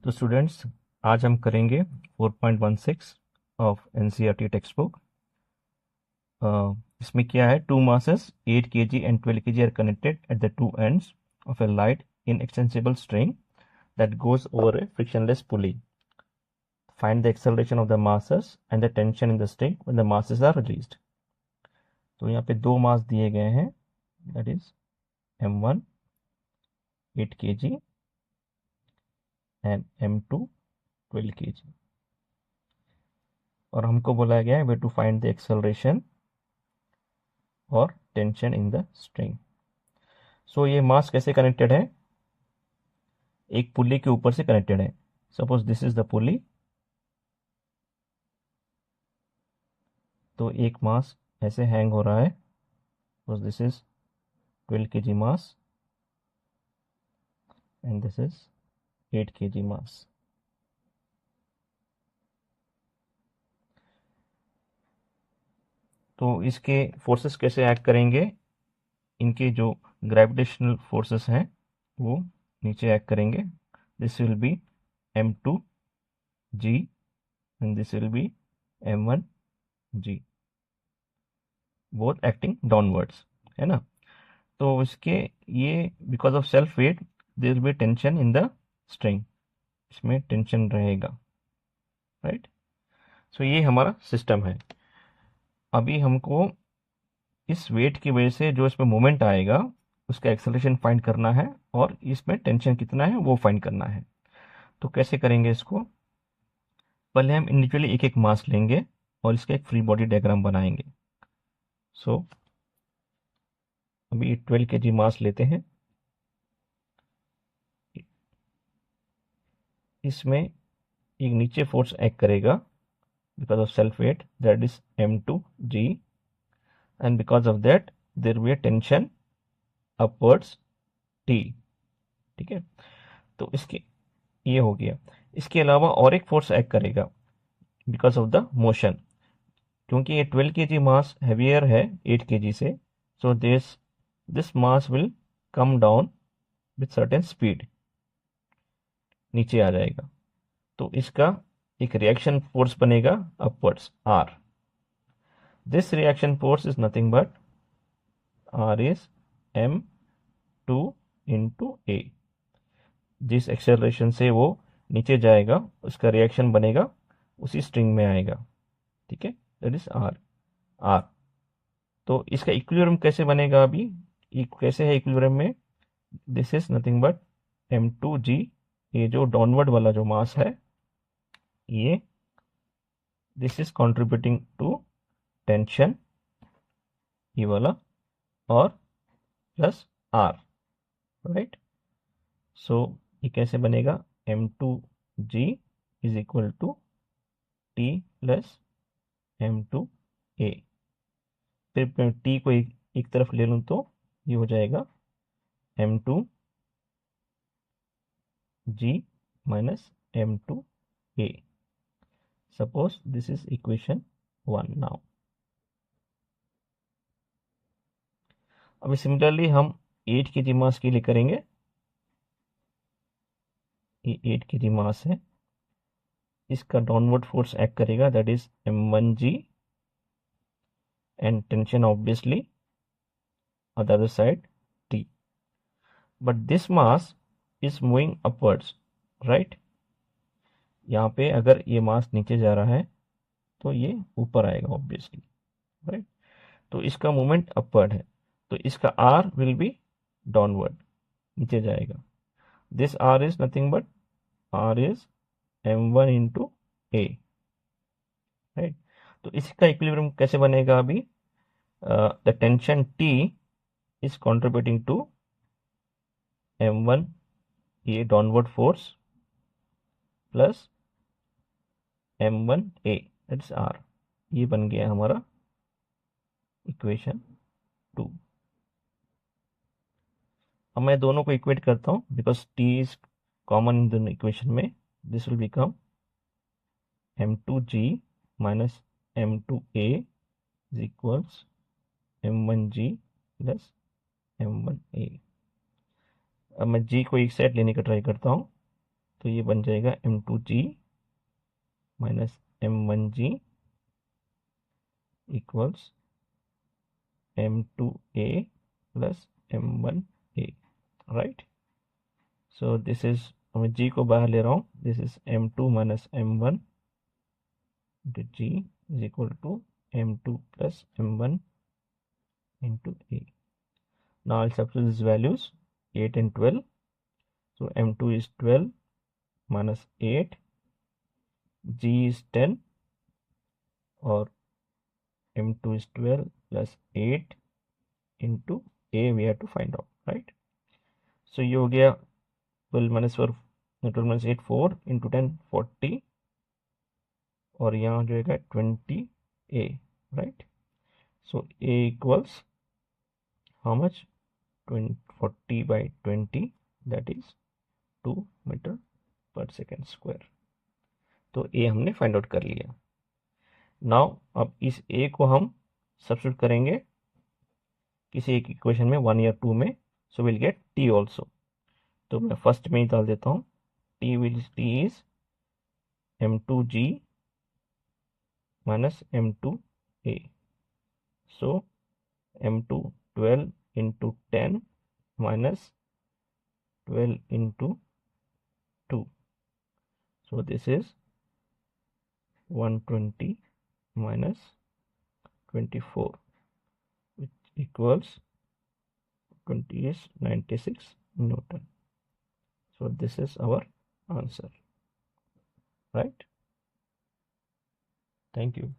तो स्टूडेंट्स, आज हम करेंगे 4.16 ऑफ एनसीईआरटी टेक्स्ट बुक। इसमें क्या है, to masses 8 kg and 12 kg are connected at the two ends of a light inextensible string that goes over a frictionless pulley. Find the acceleration of the masses and the tension in the string when the masses are released. तो यहाँ पे दो मास दिए गए हैं, that is m1 8 kg and m2 12 kg, और हमको बोला गया है way to find the acceleration और tension in the string. So ये मास कैसे कनेक्टेड है, एक पुली के ऊपर से कनेक्टेड है। सपोज दिस इज द पुली, तो एक मास ऐसे हैंग हो रहा है। Suppose this is 12 kg mass and this is 8 kg मास। तो इसके फोर्सेस कैसे एक्ट करेंगे, इनके जो ग्रेविटेशनल फोर्सेस हैं वो नीचे एक्ट करेंगे। This will be m2g and this will be m1g, both acting downwards, है ना। तो इसके ये because of self weight there will be tension in the string, इसमें टेंशन रहेगा, राइट। सो ये हमारा सिस्टम है। अभी हमको इस वेट की वजह से जो इसमें मोमेंट आएगा उसका एक्सेलरेशन फाइंड करना है और इसमें टेंशन कितना है वो फाइंड करना है। तो कैसे करेंगे इसको, पहले हम इंडिविजुअली एक एक मास लेंगे और इसका एक फ्री बॉडी डायग्राम बनाएंगे। सो अभी 12 kg मास लेते हैं, इसमें एक नीचे फोर्स एक्ट करेगा because of self weight, that is m2g, and because of that there will be tension upwards t। ठीक है, तो इसके ये हो गया। इसके अलावा और एक फोर्स एक्ट करेगा बिकॉज ऑफ द मोशन, क्योंकि ये 12 kg मास हैवियर है 8 kg से। So this mass will come down with certain speed, नीचे आ जाएगा। तो इसका एक रिएक्शन फोर्स बनेगा upwards r। This reaction force is nothing but r is m2 into a। जिस एक्सेलरेशन से वो नीचे जाएगा उसका रिएक्शन बनेगा उसी स्ट्रिंग में आएगा, ठीक है, दैट इज r। तो इसका इक्विलिब्रियम कैसे बनेगा, अभी कैसे है इक्विलिब्रियम में, this is nothing but m2g, ये जो डाउनवर्ड वाला जो मास है ये, this is contributing to tension ये वाला, और प्लस r, राइट। सो ये कैसे बनेगा, m2g is equal to t plus m2a। फिर मैं t को एक तरफ ले लूँ तो ये हो जाएगा m2g minus m2a। Suppose this is equation 1 now. अभी सिमिलरली हम 8 kg मास के लिए करेंगे। ये 8 kg मास है, इसका डाउनवर्ड फोर्स एक्ट करेगा, that is m1g, and tension obviously on the other side t, but this mass is moving upwards, right। यहाँ पे अगर ये मास नीचे जा रहा है तो ये ऊपर आएगा ऑब्वियसली, राइट। तो इसका मूवमेंट अपवर्ड है, तो इसका r विल बी डाउनवर्ड, नीचे जाएगा। This r is nothing but r is m1 into a, right. तो इसका इक्विलिब्रियम कैसे बनेगा, अभी the tension t is contributing to m1 ये downward force plus m1a, that's r। ये बन गया हमारा इक्वेशन 2। अब मैं दोनों को इक्वेट करता हूँ because t is common in दोनों इक्वेशन में। This will become m2g minus m2a is equals m1g plus m1a। अब मैं g को एक साइड लेने का ट्राई करता हूँ, तो ये बन जाएगा m2g minus m1g equals m2a plus m1a, right. So this is, मैं g को बाहर ले रहा हूँ, this is m2 minus m1 into g is equal to m2 plus m1 into a. Now I'll substitute these values 8 and 12. So m2 is 12 minus 8, g is 10, or m2 is 12 plus 8 into a we have to find out, right? So ये हो गया 12 minus 4, 12 minus 8 4 into 10 40, और यहाँ जो है 20a, right? So a equals how much? 40 by 20, that is 2 metre पर second square. तो ए हमने फाइंड आउट कर लिया। नाउ अब इस ए को हम सब्स्टिट्यूट करेंगे किसी एक इक्वेशन में 1 या 2 में, so will get T also. तो मैं फर्स्ट में ही डाल देता हूँ, T is m2g minus m2a। So m2 12 into 10 minus 12 into 2. So this is 120 minus 24, which equals 20 is 96 Newton. So this is our answer, right? Thank you.